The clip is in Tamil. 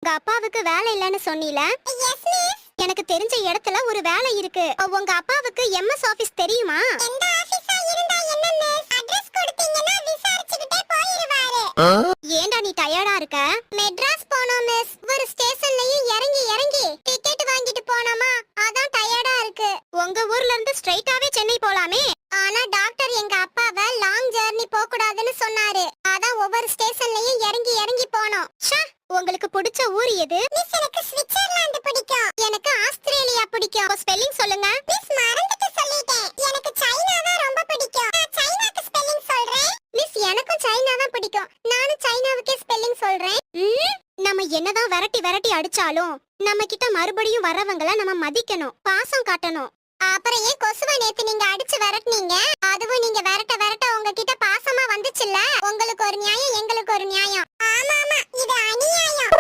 உங்க அப்பாவுக்கு வேலை இல்லன்னு சொன்னீல? Yes miss. எனக்கு தெரிஞ்ச இடத்துல ஒரு வேலை இருக்கு. உங்க அப்பாவுக்கு எம்எஸ் ஆபீஸ் தெரியுமா? எந்த ஆபீஸா இருந்தா என்ன மிஸ்? அட்ரஸ் கொடுத்தீங்கன்னா விசாரிச்சுக்கிட்டே போயிடுவாரு. ஏன்டா நீ டயர்டா இருக்க? மெட்ராஸ் போனோம் மிஸ். ஒரு ஸ்டேஷன்லயும் இறங்கி இறங்கி டிக்கெட் வாங்கிட்டு போனோமா, அதான் டயர்டா இருக்கு. உங்க ஊர்ல இருந்து ஸ்ட்ரைட்டாவே சென்னை போலாமே. ஆனா டாக்டர் எங்க அப்பாவை லாங் ஜர்னி போக கூடாதுன்னு சொன்னாரு. அதான் ஒவ்வொரு ஸ்டேஷன்லயும் இறங்கி இறங்கி போனோம். உங்களுக்கு பிடிச்ச ஊர் எது? மிஸ் எனக்கு ஸ்விட்சர்லாந்து பிடிக்கும். எனக்கு ஆஸ்திரேலியா பிடிக்கும். ஸ்பெல்லிங் சொல்லுங்க. மிஸ் மறந்துட்டு சொல்லிட்டேன். எனக்கு சைனா தான் ரொம்ப பிடிக்கும். நான் சைனாக்கு ஸ்பெல்லிங் சொல்றேன். மிஸ் எனக்கும் சைனா தான் பிடிக்கும். நானும் சைனாவுக்கே ஸ்பெல்லிங் சொல்றேன். நம்ம என்னதான் விரட்டி விரட்டி அடிச்சாலும் நம்ம கிட்ட மறுபடியும் வரவங்கள நம்ம மதிக்கணும், பாசம் காட்டணும். அப்புறம் ஏன் கொசுவை நேத்து நீங்க அடிச்சு விரட்டுனீங்க? அதுவும் நீங்க விரட்ட விரட்ட உங்ககிட்ட பாசமா வந்துச்சுல்ல. உங்களுக்கு ஒரு நியாயம், எங்களுக்கு ஒரு நியாயம். ஆமா ஆமா, இது அநியாயம்.